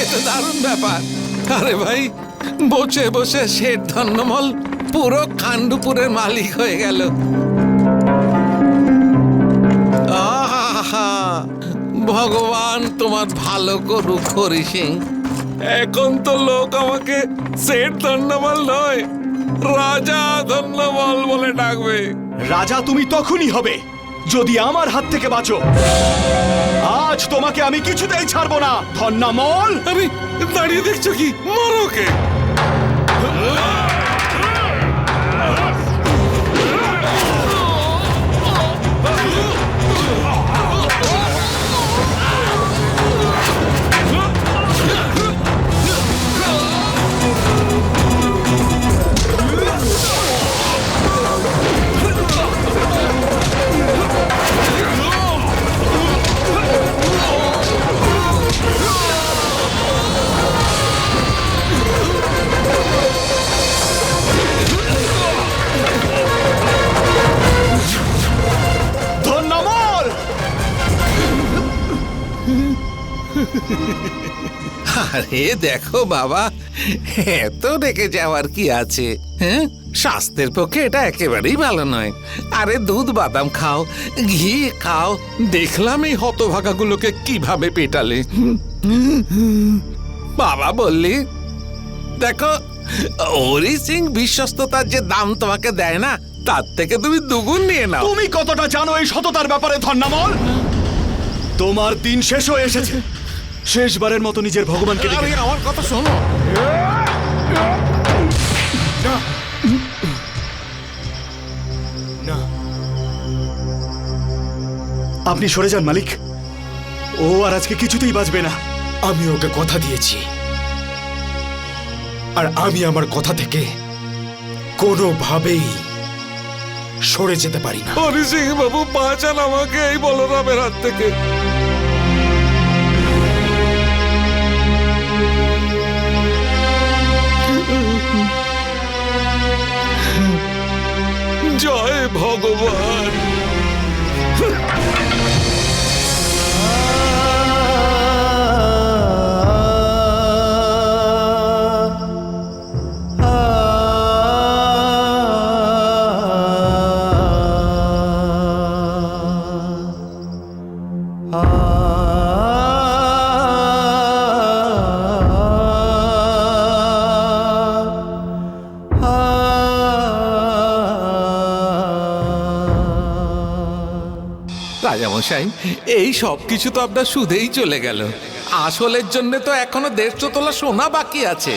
এ তো দারুণ ব্যাপার। আরে ভাই, বসে বসে শেঠ ধন্যমল পুরো খান্ডুপুরের মালিক হয়ে গেল। আহা, ভগবান তোমার ভালো করুক হরি সিং। এখন তো লোক আমাকে শেঠ ধন্যমল নয়, রাজা ধন্যমল বলে ডাকবে। রাজা তুমি তখনই হবে যদি আমার হাত থেকে বাঁচো। আজ তোমাকে আমি কিছুতেই ছাড়বো না ধন্যমল। আরে দাঁড়িয়ে দেখছো কি, মারো ওকে। ধন্যমল আরে দেখো বাবা, এত রেখে যাওয়ার কি আছে? হ্যাঁ, স্বাস্থ্যের পক্ষে এটা একেবারেই ভালো নয়। আরে দুধ বাদাম খাও, ঘি খাও। দেখলাম এই হতভাগাগুলোকে কিভাবে পেটালে। বাবা বললি, দেখো হরি সিং বিশ্বস্ততার যে দাম তোমাকে দেয় না, তার থেকে তুমি দুগুণ নিয়ে নাও। তুমি কতটা জানো এই সততার ব্যাপারে ধন্যমল? তোমার দিন শেষ হয়ে এসেছে। শেষবারের মতো নিজের ভগবানকে ডেকে আরে আমার কথা শোনো। না, আপনি সরে যান মালিক। ও আর আজকে কিছুতেই বাঁচবে না। আমি ওকে কথা দিয়েছি, আর আমি আমার কথা থেকে কোনোভাবেই সরে যেতে পারি না। হরি সিং বাবু, বাঁচান আমাকে এই বলরামের হাত থেকে। জয় ভগবান। রাজামশাই, এই সব কিছু তো আপনার সুদেই চলে গেল। আসলের জন্য তো এখনো 150 তোলা সোনা বাকি আছে।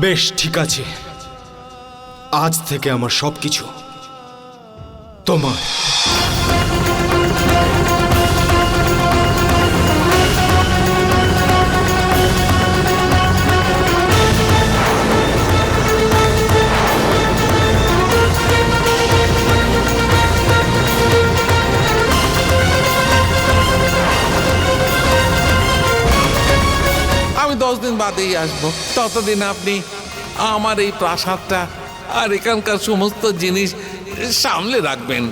বেশ, ঠিক আছে, আজ থেকে আমার সবকিছু তোমার। আমি 10 দিন বাদেই আসবো। ততদিন আপনি আমার এই প্রাসাদটা আর এখানকার সমস্ত জিনিস সামলে রাখবেন।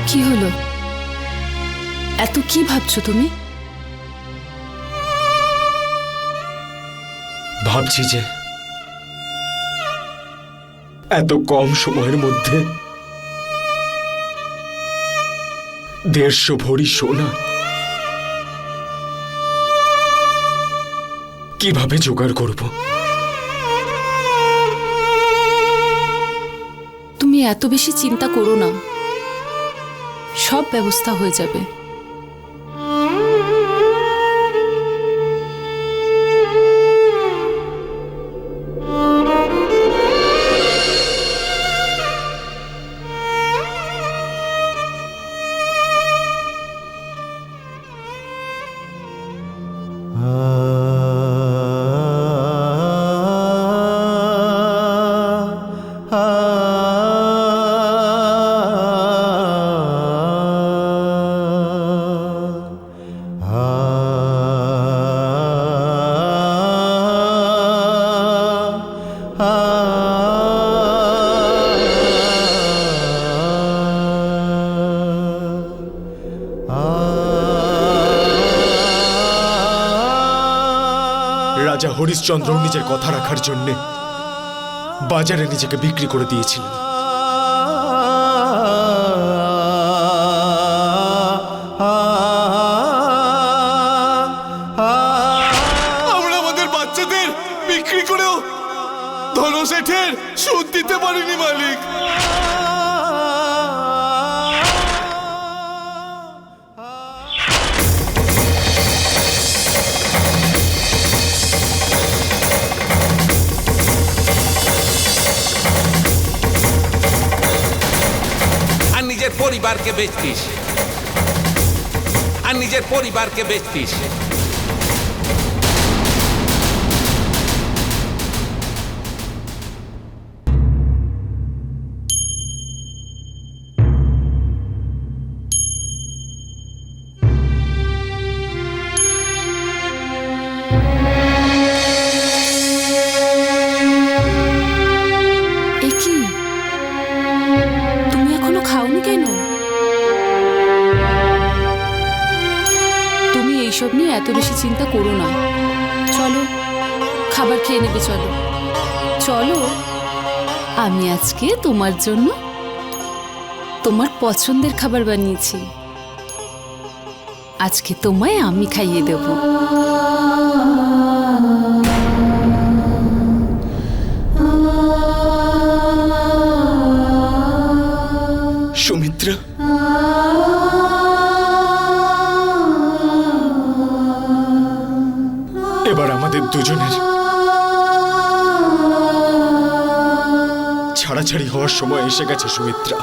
কি হলো? এত কি ভাবছো তুমি? ভাবছি যে এত কম সময়ের মধ্যে 150 ভরি সোনা কিভাবে জোগাড় করব। তুমি এত বেশি চিন্তা করো না, সব ব্যবস্থা হয়ে যাবে। রাজা হরিশ্চন্দ্র নিজের কথা রাখার জন্য বাজারে নিজেকে বিক্রি করে দিয়েছিলেন। আমরা আমাদের বাচ্চাদের বিক্রি করেও ধনশেঠের সুদ দিতে পারিনি মালিক। আর নিজের পরিবারকে বেচতিস, আর নিজের পরিবারকে বেচতিস। এ কি, তুমি এখনো খাওনি কেন? তুমি এইসব নিয়ে এত বেশি চিন্তা করো না। চলো খাবার খেয়ে নেবে, চলো চলো। আমি আজকে তোমার জন্য তোমার পছন্দের খাবার বানিয়েছি। আজকে তোমায় আমি খাইয়ে দেব। সুমিত্রা, এবার আমাদের দুজনের ছাড়াছাড়ি হওয়ার সময় এসে গেছে সুমিত্রা।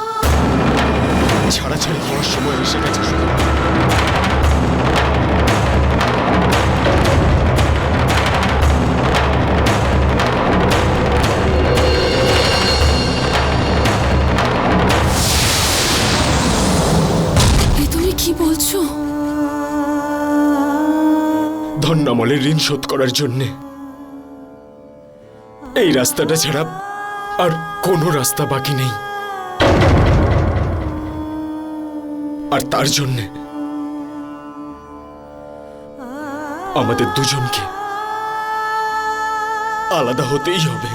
ছাড়াছাড়ি হওয়ার সময় এসে গেছে সুমিত্রা। এ তুমি কি বলছো? ধন্যামলের ঋণ শোধ করার জন্যে এই রাস্তাটা ছাড়া আর কোনো রাস্তা বাকি নেই। আর তার জন্যে আমাদের দুজনকে আলাদা হতেই হবে।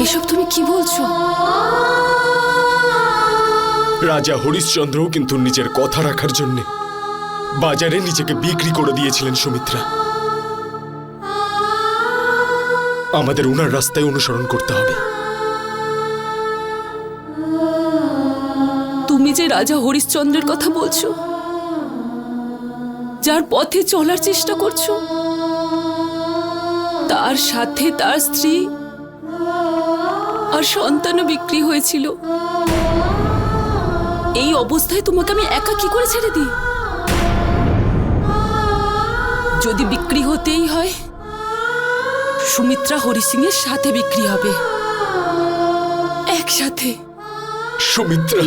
এসব তুমি কি বলছো? রাজা হরিশ্চন্দ্রও কিন্তু নিজের কথা রাখার জন্যে বাজারে নিজেকে বিক্রি করে দিয়েছিলেন সুমিত্রা। আমাদের ওনার রাস্তায় অনুসরণ করতে হবে। তুমি যে রাজা হরিশ্চন্দ্রের কথা বলছো, যার পথে চলার চেষ্টা করছো, তার সাথে তার স্ত্রী আর সন্তানও বিক্রি হয়েছিল। এই অবস্থায় তোমাকে আমি একা কি করে ছেড়ে দিই? যদি বিক্রি হতেই হয়, সুমিত্রা হরি সিং এর সাথে বিক্রি হবে, একসাথে। সুমিত্রা,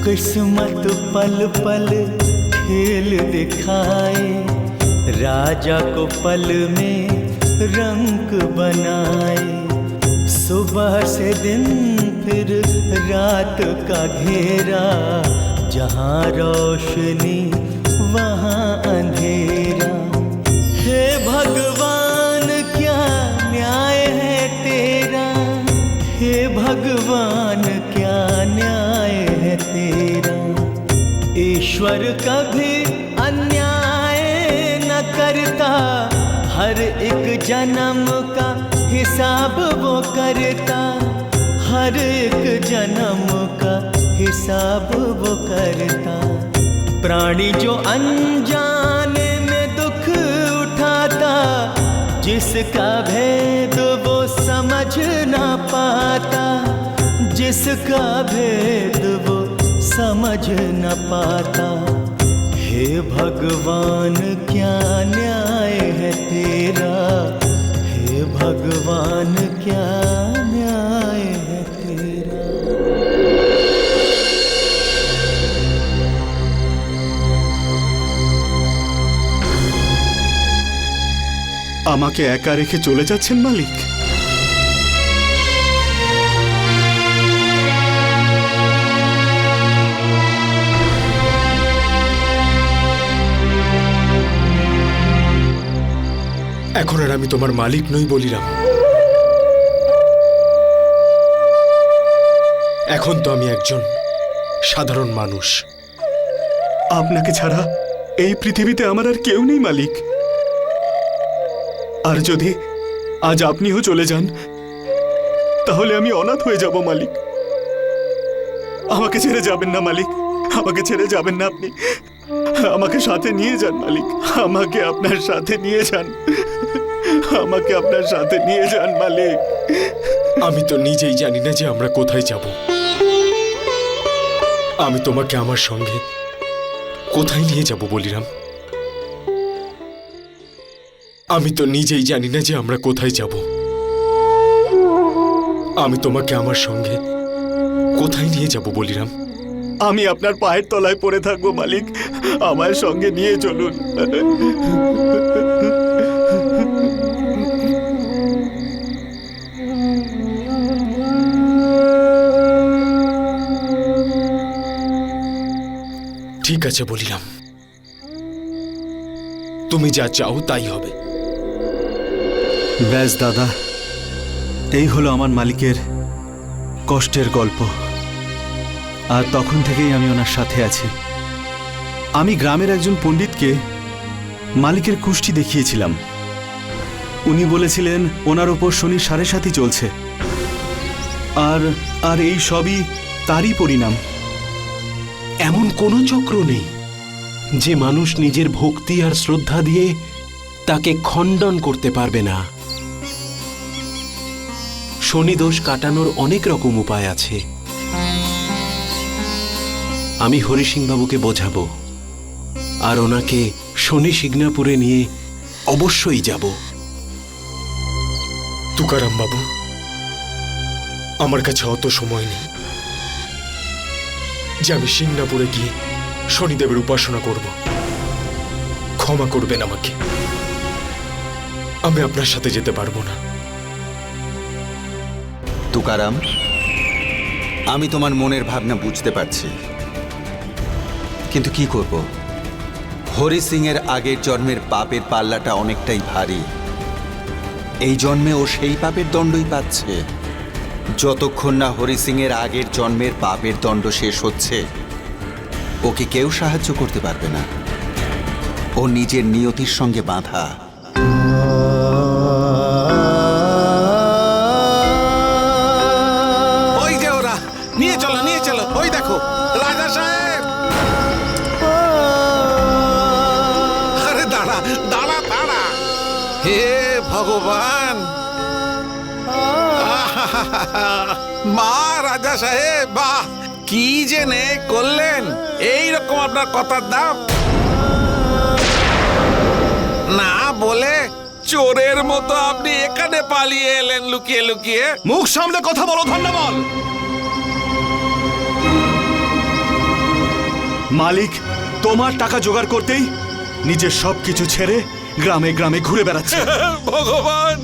किस्मत पल पल खेल दिखाए, राजा को पल में रंग बनाए। सुबह से दिन फिर रात का घेरा, जहाँ रोशनी वहाँ अंधेरा। हे भगवान क्या न्याय है तेरा, हे भगवान क्या न्याय है तेरा। ईश्वर कभी अन्याय न करता, हर एक जन्म का हिसाब वो करता, हर एक जन्म का हिसाब वो करता। प्राणी जो अनजाने में दुख उठाता, जिसका भेद वो समझ ना पाता, जिसका भेद वो समझ न पाता। हे भगवान क्या न्याय है तेरा, हे भगवान क्या न्याय है तेरा। আমাকে একা রেখে চলে যাচ্ছেন মালিক? এখন আর আমি তোমার মালিক নই বলিরাম। এখন তো আমি একজন সাধারণ মানুষ। আপনাকে ছাড়া এই পৃথিবীতে আমার আর কেউ নেই মালিক। আর যদি আজ আপনিও চলে যান, তাহলে আমি অনাথ হয়ে যাব মালিক। আমাকে ছেড়ে যাবেন না মালিক, আমাকে ছেড়ে যাবেন না আপনি। আমাকে সাথে নিয়ে যান মালিক, আমাকে আপনার সাথে নিয়ে যান, আমাকে আপনার সাথে নিয়ে যান মালিক। আমি তো নিজেই জানি না যে আমরা কোথায় যাব। আমি তোমাকে আমার সঙ্গে কোথায় নিয়ে যাব বলিরাম? আমি তো নিজেই জানি না যে আমরা কোথায় যাব। আমি তোমাকে আমার সঙ্গে কোথায় নিয়ে যাব বলিরাম? আমি আপনার পায়ের তলায় পড়ে থাকবো মালিক, আমার সঙ্গে নিয়ে চলুন। ঠিক আছে বলিরাম, তুমি যা চাও তাই হবে। ব্যাস দাদা, এই হলো আমার মালিকের কষ্টের গল্প। আর তখন থেকেই আমি ওনার সাথে আছি। আমি গ্রামের একজন পণ্ডিতকে মালিকের কুষ্টি দেখিয়েছিলাম। উনি বলেছিলেন ওনার ওপর শনির 7.5 চলছে। আর এই সবই তারই পরিণাম। এমন কোনো চক্র নেই যে মানুষ নিজের ভক্তি আর শ্রদ্ধা দিয়ে তাকে খণ্ডন করতে পারবে না। শনিদোষ কাটানোর অনেক রকম উপায় আছে। আমি হরি সিং বাবুকে বোঝাবো, আর ওনাকে শনি সিগনাপুরে নিয়ে অবশ্যই যাব। তুকারাম বাবু, আমার কাছে অত সময় নেই যে আমি সিংনাপুরে গিয়ে শনিদেবের উপাসনা করব। ক্ষমা করবেন আমাকে, আমি আপনার সাথে যেতে পারবো না। তুকারাম, আমি তোমার মনের ভাবনা বুঝতে পারছি, কিন্তু কি করব? হরি সিং এর আগের জন্মের পাপের পাল্লাটা অনেকটাই ভারী। এই জন্মে ও সেই পাপের দণ্ডই পাচ্ছে। যতক্ষণ না হরি সিং এর আগের জন্মের পাপের দণ্ড শেষ হচ্ছে, ওকে কেউ সাহায্য করতে পারবে না। ও নিজের নিয়তির সঙ্গে বাঁধা। ওই যে ওরা, নিয়ে চলো নিয়ে চলো। ওই দেখো রাজা সাহেব। আরে দাঁড়া দাঁড়া দাঁড়া। হে ভগবান, মা রাজা সাহেব, বাহ কি যে নে করলেন। এইরকম আপনার কথার দাম না বলে চোরের মতো আপনি এখানে পালিয়ে এলেন লুকিয়ে লুকিয়ে। মুখ সামলে কথা বলো ধন্যবাদ। মালিক তোমার টাকা জোগাড় করতেই নিজের সবকিছু ছেড়ে গ্রামে গ্রামে ঘুরে বেড়াচ্ছে। ভগবান,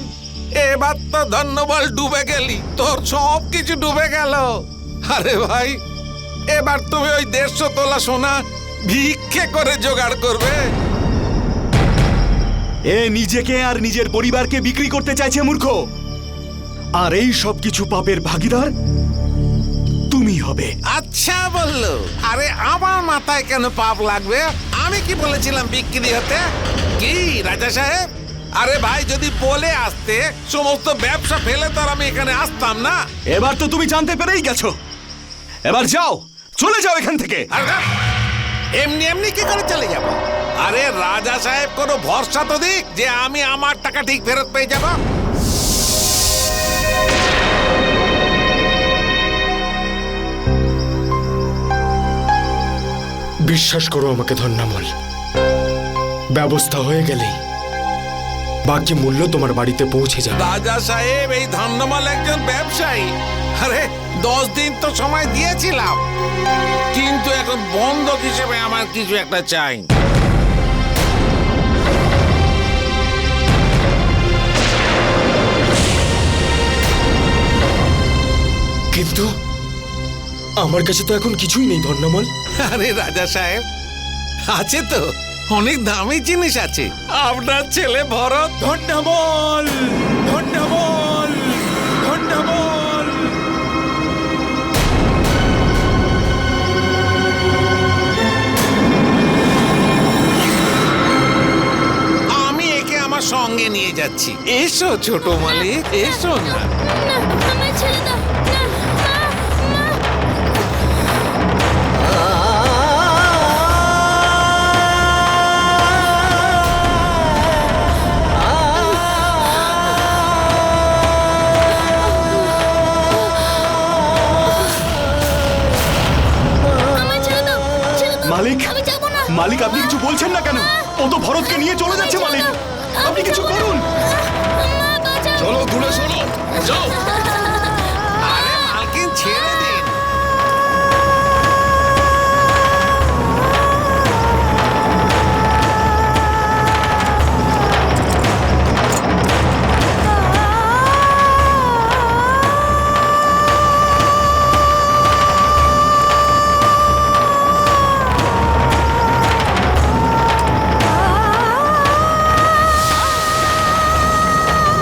এবার তো ধন্যবল ডুবে গেলি, তোর সব কিছু ডুবে গেল। আরে ভাই, এবার তুমি ওই 150 তোলা সোনা ভিক্ষে করে জোগাড় করবে। এ নিজেকে আর নিজের পরিবারকে বিক্রি করতে চাইছে মূর্খ। আর এই সব কিছু পাপের ভাগীদার তুমি হবে। আচ্ছা বললো, আরে আমার মাথায় কেন পাপ লাগবে? আমি কি বলেছিলাম বিক্রি হতে? কি রাজা সাহেব, আরে ভাই, যদি বলে আসতে সমস্ত ব্যবসা ফেলে তো আর আমি এখানে আসতাম না। এবার তো তুমি জানতে পেরেই গেছো, এবার যাও, চলে যাও এখান থেকে। আরে, এমনি এমনি কি করে চলে যাব? আরে রাজা সাহেব কোনো ভরসা তো দিক যে আমি আমার টাকা ঠিক ফেরত পেয়ে যাব। বিশ্বাস করো আমাকে ধন্যামল, ব্যবস্থা হয়ে গেলেই বাকি মূল্য তোমার বাড়িতে পৌঁছে যাবে। রাজা সাহেব, এই ধন্যমাল একজন ব্যবসায়ী। আরে 10 দিন তো সময় দিয়েছিলাম, কিন্তু এখন বন্ধক হিসেবে আমার কিছু একটা চাই। কিন্তু আমার কাছে তো এখন কিছুই নেই ধন্যামল। আরে রাজা সাহেব, আছে তো, অনেক দামি জিনিস আছে। আপনার ছেলে ভরত। ধন্যামল, ধন্যামল, ধন্যামল। আমি একে আমার সঙ্গে নিয়ে যাচ্ছি। এসো ছোট মালিক, এসো না। না, আমায় ছেড়ে দাও। না, না, না। আমায় ছেড়ে দাও, ছেড়ে দাও। মালিক, আমি যাবো না। মালিক, আপনি কিছু বলছেন না কেন? ও তো ভরতকে নিয়ে চলে যাচ্ছে মালিক, আপনি কিছু করুন। মা, বাঁচাও। চলো দূরে সরো, যাও। আরে মালকিন, ছেড়ে দিন।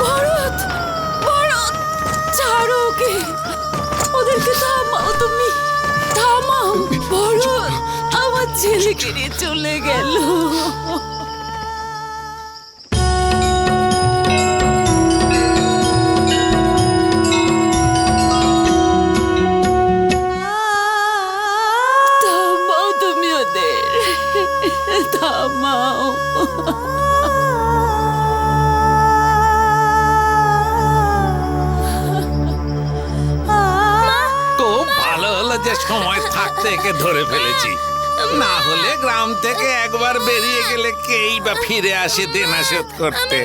ভরত, ভরত, ছাড়ো ওকে। ওদেরকে থামাও তুমি, থামাও। ভরত আমার ছেলেকে নিয়ে চলে গেল। থামাও তুমি ওদের, থামাও। খুব ভালো হলো যে সময় থাকতে একে ধরে ফেলেছি। না হলে গ্রাম থেকে একবার বেরিয়ে গেলে কেই বা ফিরে আসে দেনা শোধ করতে।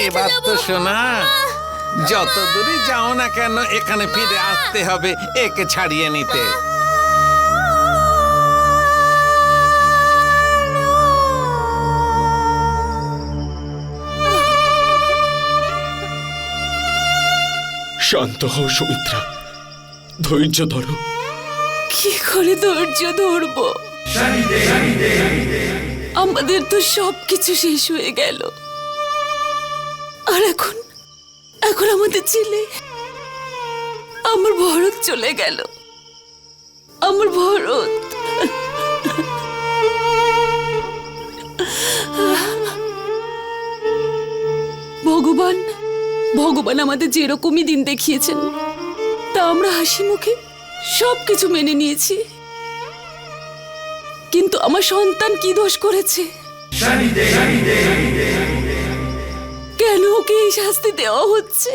এবার তো শোনা, যত দূরই যাও না কেন এখানে ফিরে আসতে হবে একে ছাড়িয়ে নিতে। শান্ত হও সুমিত্রা, ধৈর্য ধরো। কি করে ধৈর্য ধরবো? আমাদের তো সবকিছু শেষ হয়ে গেল, আর এখন এখন আমাদের ছেলে, আমার ভরত চলে গেল। আমার ভরত। ভগবান, ভগবান আমাদের যেরকমই দিন দেখিয়েছেন তা আমরা হাসি মুখে সবকিছু মেনে নিয়েছি। কিন্তু আমার সন্তান কি দোষ করেছে? কেন ওকে এই শাস্তি দেওয়া হচ্ছে?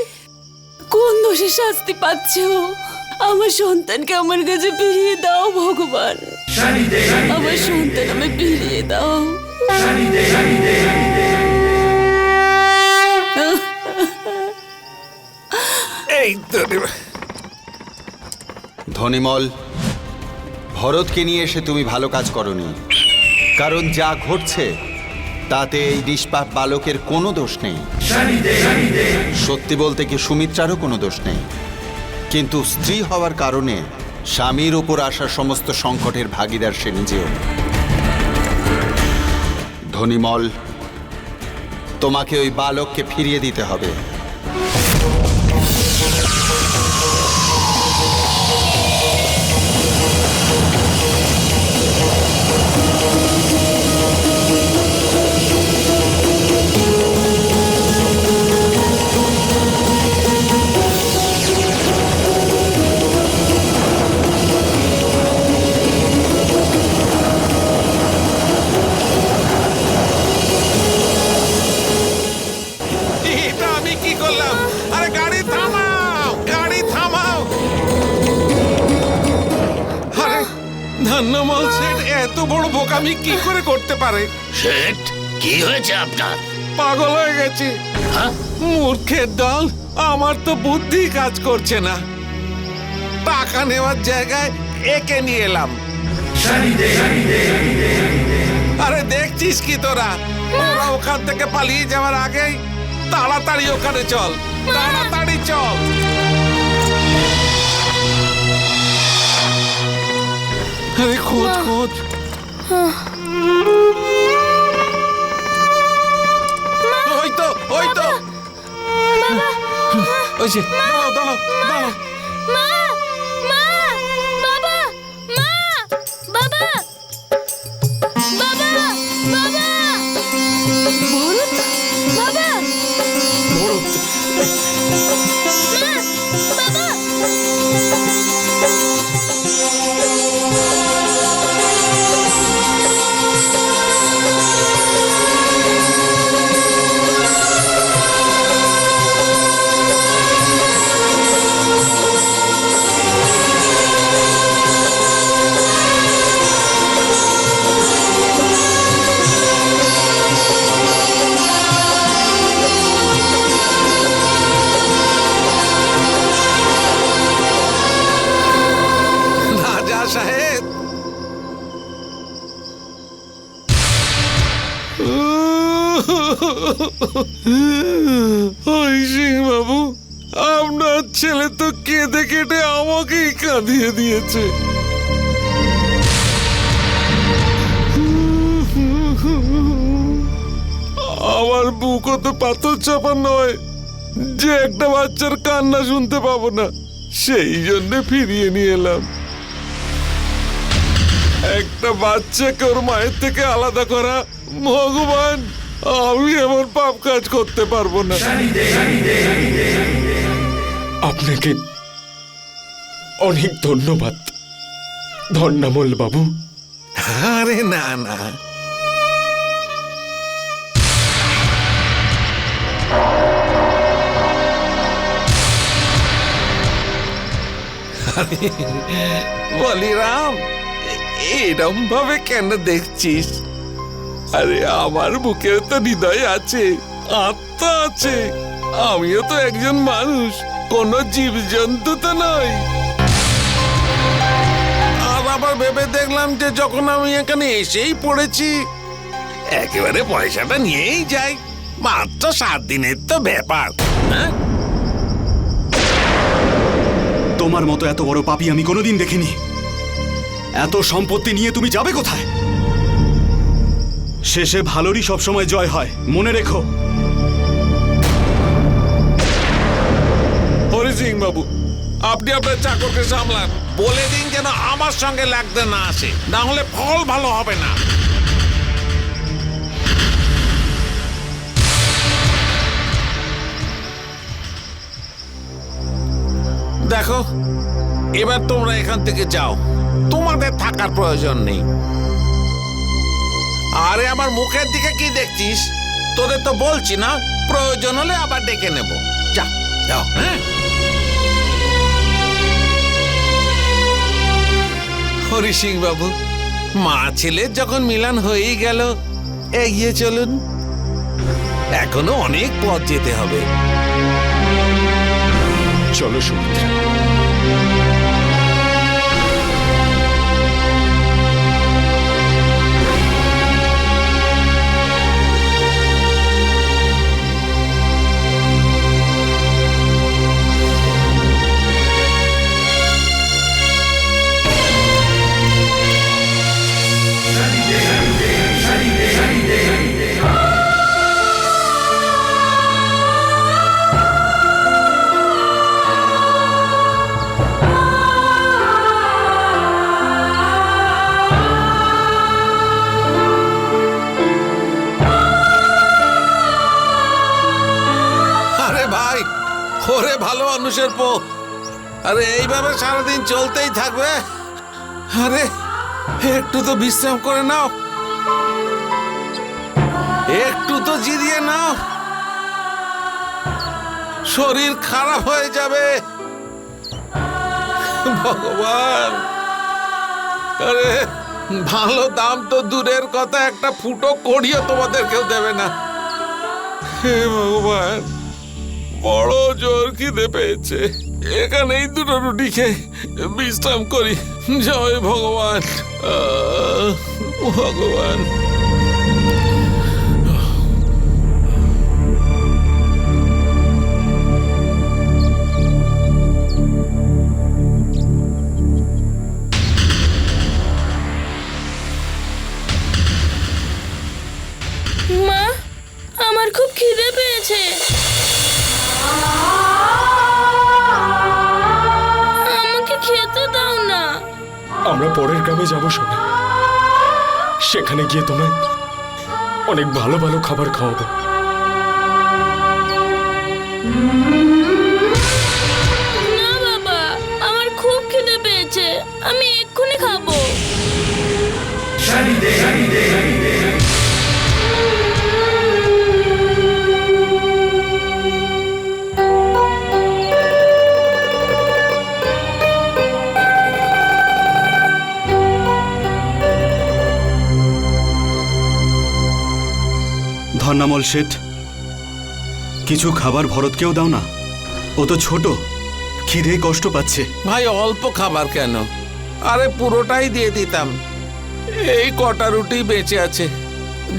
কোন দোষে শাস্তি পাচ্ছে ও? আমার সন্তানকে আমার কাছে ফিরিয়ে দাও ভগবান, আমার সন্তান আমায় ফিরিয়ে দাও। এই তো ধনিমল, ভরতকে নিয়ে এসে তুমি ভালো কাজ করনি, কারণ যা ঘটছে তাতে এই নিষ্পাপ বালকের কোনো দোষ নেই। সত্যি বলতে কি সুমিত্রারও কোনো দোষ নেই, কিন্তু স্ত্রী হওয়ার কারণে স্বামীর ওপর আসা সমস্ত সংকটের ভাগিদার সে নিজেও। ধনিমল, তোমাকে ওই বালককে ফিরিয়ে দিতে হবে। ধন্যমল শেঠ এত বড় বোকামি কি করে করতে পারে? শেঠ, কি হয়েছে আপনার? পাগল হয়ে গেছে। মূর্খের দল, আমার তো বুদ্ধি কাজ করছে না। টাকা নেওয়ার জায়গায় একে নিয়ে এলাম। আরে দেখছিস কি তোরা, ওরা ওখান থেকে পালিয়ে যাওয়ার আগেই তাড়াতাড়ি ওখানে চল, তাড়াতাড়ি চল। আরে খোঁজ খোঁজ। ওই তো ওই তো, ওই যে, দাঁড়াও দাঁড়াও দাঁড়াও। মা, মা, বাবা, মা, বাবা, বাবা, বাবা, ভরত, বাবা, ভরত, মা, বাবা। রাজা সাহেব, ওই সিং বাবু, আপনার ছেলে তো কেঁদে কেটে আমাকেই কাঁদিয়ে দিয়েছে। আমার বুকও তো পাথর চাপা নয় যে একটা বাচ্চার কান্না শুনতে পাবো না, সেই জন্য ফিরিয়ে নিয়ে এলাম। একটা বাচ্চাকে ওর মায়ের থেকে আলাদা করা, ভগবান, আমি এমন পাপ কাজ করতে পারবো না। আপনাকে অনেক ধন্যবাদ ধন্যামল বাবু। আরে না না, বলিরাম, এরম ভাবে কেন দেখছিস? আরে আমার বুকেও তো হৃদয় আছে, আত্মা আছে। আমিও তো একজন মানুষ, কোন জীবজন্তু তো নই। আর আবার ভেবে দেখলাম যে যখন আমি এখানে এসেই পড়েছি, একেবারে পয়সাটা নিয়েই যাই। মাত্র 7 দিনের তো ব্যাপার। হ্যাঁ, তোমার মতো এত বড় পাপী আমি কোনোদিন দেখিনি। এত সম্পত্তি নিয়ে তুমি যাবে কোথায়? শেষে ভালোরই সবসময় জয় হয়, মনে রেখো। হরি সিং বাবু, আপনি আপনার চাকরকে সামলান, বলে দিন যেন আমার সঙ্গে লাগতে না আসে, না হলে ফল ভালো হবে না। দেখো, এবার তোমরা এখান থেকে যাও, তোমাদের থাকার প্রয়োজন নেই। আরে আমার মুখের দিকে কি দেখছিস? তোদের তো বলছি না, প্রয়োজন হলে আবার ডেকে নেব। যা যাও। হ্যাঁ, হরি সিং বাবু, মা ছেলের যখন মিলন হয়েই গেল, এগিয়ে চলুন। এখনো অনেক পথ যেতে হবে। চলো সুমিত্রা। ওরে ভালো মানুষের পো, আরে এইভাবে সারাদিন চলতেই থাকবে? আরে একটু তো বিশ্রাম করে নাও, একটু তো জিরিয়ে নাও, শরীর খারাপ হয়ে যাবে। ভগবান, আরে ভালো দাম তো দূরের কথা, একটা ফুটো কড়িও তোমাদের কেউ দেবে না। হে ভগবান, বড় জোর খিদে পেয়েছে, এখানেই দুটো রুটি খেয়ে বিশ্রাম করি। জয় ভগবান। ভগবান। মা, আমার খুব খিদে পেয়েছে। আমাকে খেতে দাও না। আমরা পরের গ্রামে যাব সোনা, সেখানে গিয়ে তোমায় অনেক ভালো ভালো খাবার খাওয়াবো। না বাবা, আমার খুব খিদে পেয়েছে, আমি এক্ষুনি খাবো। ধন্যামল শেঠ, কিছু খাবার ভরতকেও দাও না, ও তো ছোট, খিদে কষ্ট পাচ্ছে। ভাই অল্প খাবার কেন, আরে পুরোটাই দিয়ে দিতাম। এই কটা রুটি বেঁচে আছে,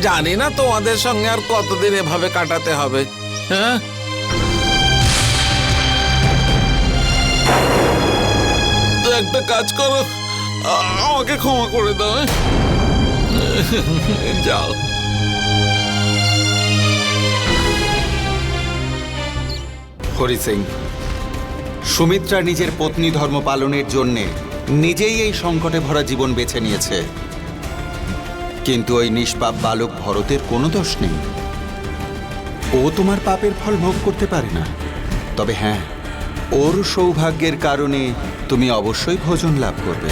জানি না তোমাদের সঙ্গে আর কতদিন এভাবে কাটাতে হবে। হ্যাঁ, তো একটা কাজ করো, আমাকে ক্ষমা করে দাও। যাও। হরি সিং, সুমিত্রা নিজের পত্নী ধর্ম পালনের জন্যে নিজেই এই সংকটে ভরা জীবন বেছে নিয়েছে, কিন্তু ওই নিষ্পাপ বালক ভরতের কোনো দোষ নেই। ও তোমার পাপের ফল ভোগ করতে পারে না, তবে হ্যাঁ, ওর সৌভাগ্যের কারণে তুমি অবশ্যই ভোজন লাভ করবে।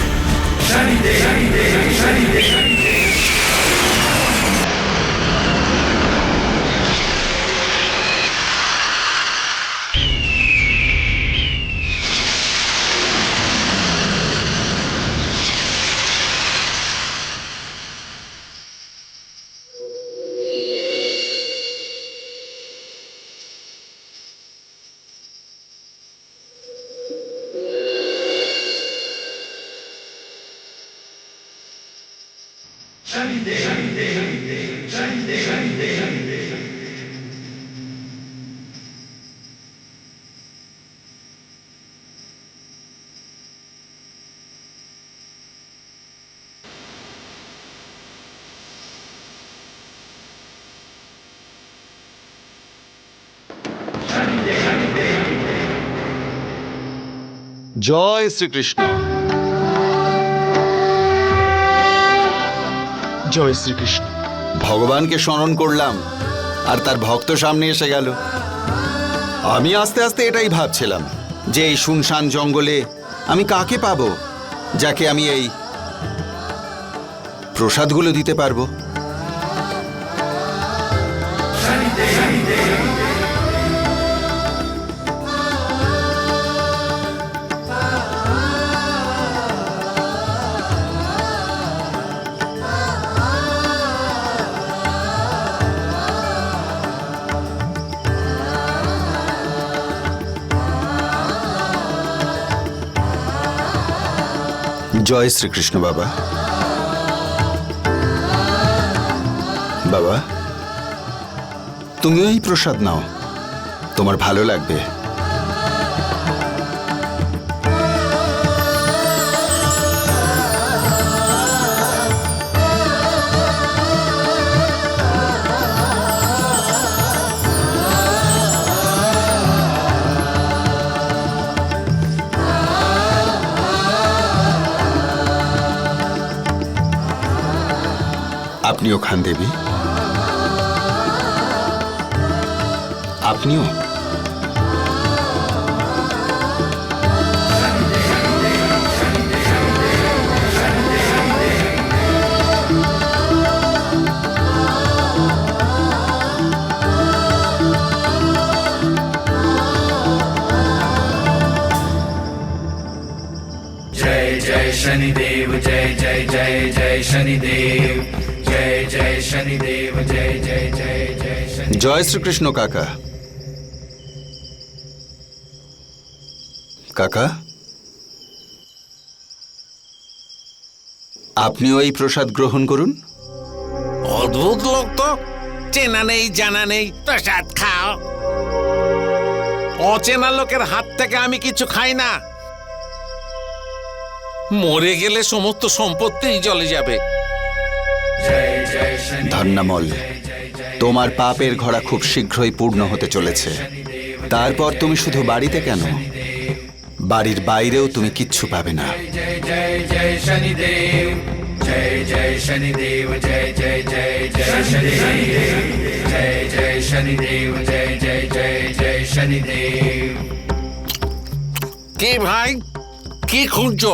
জয় শ্রীকৃষ্ণ। জয় শ্রীকৃষ্ণ। ভগবানকে স্মরণ করলাম আর তার ভক্ত সামনে এসে গেল। আমি আস্তে আস্তে এটাই ভাবছিলাম যে এই শুনশান জঙ্গলে আমি কাকে পাবো যাকে আমি এই প্রসাদগুলো দিতে পারবো। জয় শ্রীকৃষ্ণ। বাবা, বাবা, তুমিও এই প্রসাদ নাও, তোমার ভালো লাগবে। আপনিও খান দেবী, আপনিও। जय जय शनिदेव जय जय जय जय शनिदेव जय जय शनिदेव जय जय जय जय शनि। জয় শ্রীকৃষ্ণ কাকা। কাকা, আপনিও এই প্রসাদ গ্রহণ করুন। অদ্ভুত লোক তো, চেনা নেই জানা নেই, প্রসাদ খাও। অচেনা লোকের হাত থেকে আমি কিছু খাই না। মরে গেলে সমস্ত সম্পত্তিই জ্বলে যাবে। ধন্যমল, তোমার পাপের ঘোড়া খুব শীঘ্রই পূর্ণ হতে চলেছে। তারপর তুমি শুধু বাড়িতে কেন, বাড়ির বাইরেও তুমি কিচ্ছু পাবে না। जय जय जय शनिदेव जय जय शनिदेव जय जय जय जय शनिदेव जय जय शनिदेव जय जय जय जय शनिदेव। কি ভাই, কি খুঁজছো?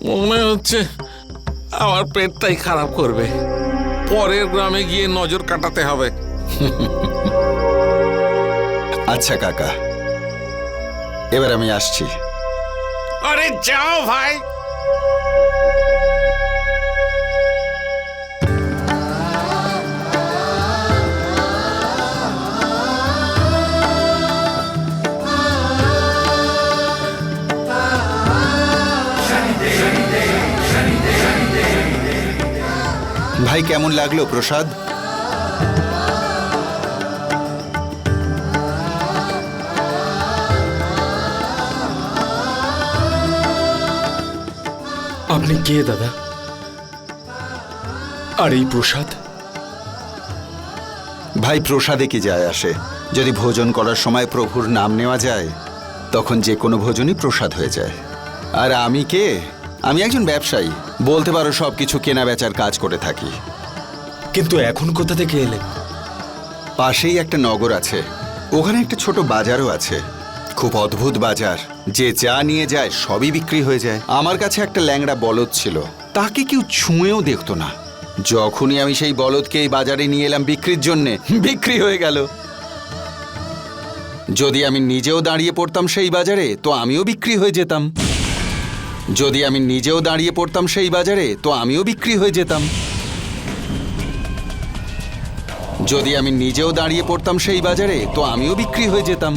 মনে হচ্ছে আমার পেটটাই খারাপ করবে। পরের গ্রামে গিয়ে নজর কাটাতে হবে। আচ্ছা কাকা, এবার আমি আসছি। আরে যাও ভাই। ভাই, কেমন লাগলো প্রসাদ? আপনি কে দাদা? আর এই প্রসাদ? ভাই, প্রসাদে কি যায় আসে? যদি ভোজন করার সময় প্রভুর নাম নেওয়া যায়, তখন যে কোনো ভোজনই প্রসাদ হয়ে যায়। আর আমি কে? আমি একজন ব্যবসায়ী, বলতে পারো সবকিছু কেনা বেচার কাজ করে থাকি। কিন্তু এখন কোথা থেকে এলেন? পাশেই একটা নগর আছে, ওখানে একটা ছোট বাজারও আছে। খুব অদ্ভুত বাজার, যে যা নিয়ে যায় সবই বিক্রি হয়ে যায়। আমার কাছে একটা ল্যাংড়া বলদ ছিল, তাকে কেউ ছুঁয়েও দেখতো না। যখনই আমি সেই বলদকে এই বাজারে নিয়ে এলাম বিক্রির জন্যে, বিক্রি হয়ে গেল। যদি আমি নিজেও দাঁড়িয়ে পড়তাম সেই বাজারে, তো আমিও বিক্রি হয়ে যেতাম। যদি আমি নিজেও দাঁড়িয়ে পড়তাম সেই বাজারে, তো আমিও বিক্রি হয়ে যেতাম। যদি আমি নিজেও দাঁড়িয়ে পড়তাম সেই বাজারে, তো আমিও বিক্রি হয়ে যেতাম।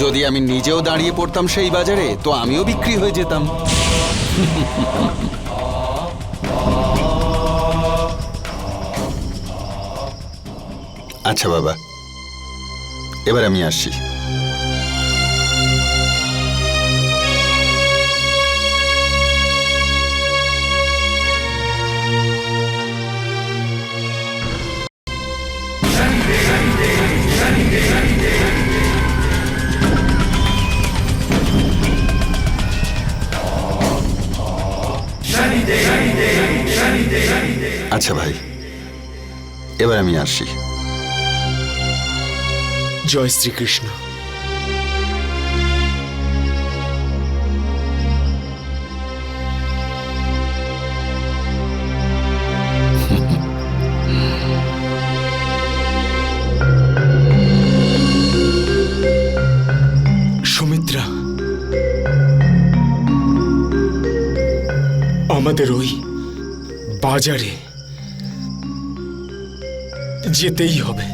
যদি আমি নিজেও দাঁড়িয়ে পড়তাম সেই বাজারে, তো আমিও বিক্রি হয়ে যেতাম। আচ্ছা বাবা, এবার আমি আসছি। আচ্ছা ভাই, এবার আমি আসছি। জয় শ্রীকৃষ্ণ। সুমিত্রা, আমাদের ওই বাজারে যেতেই হবে।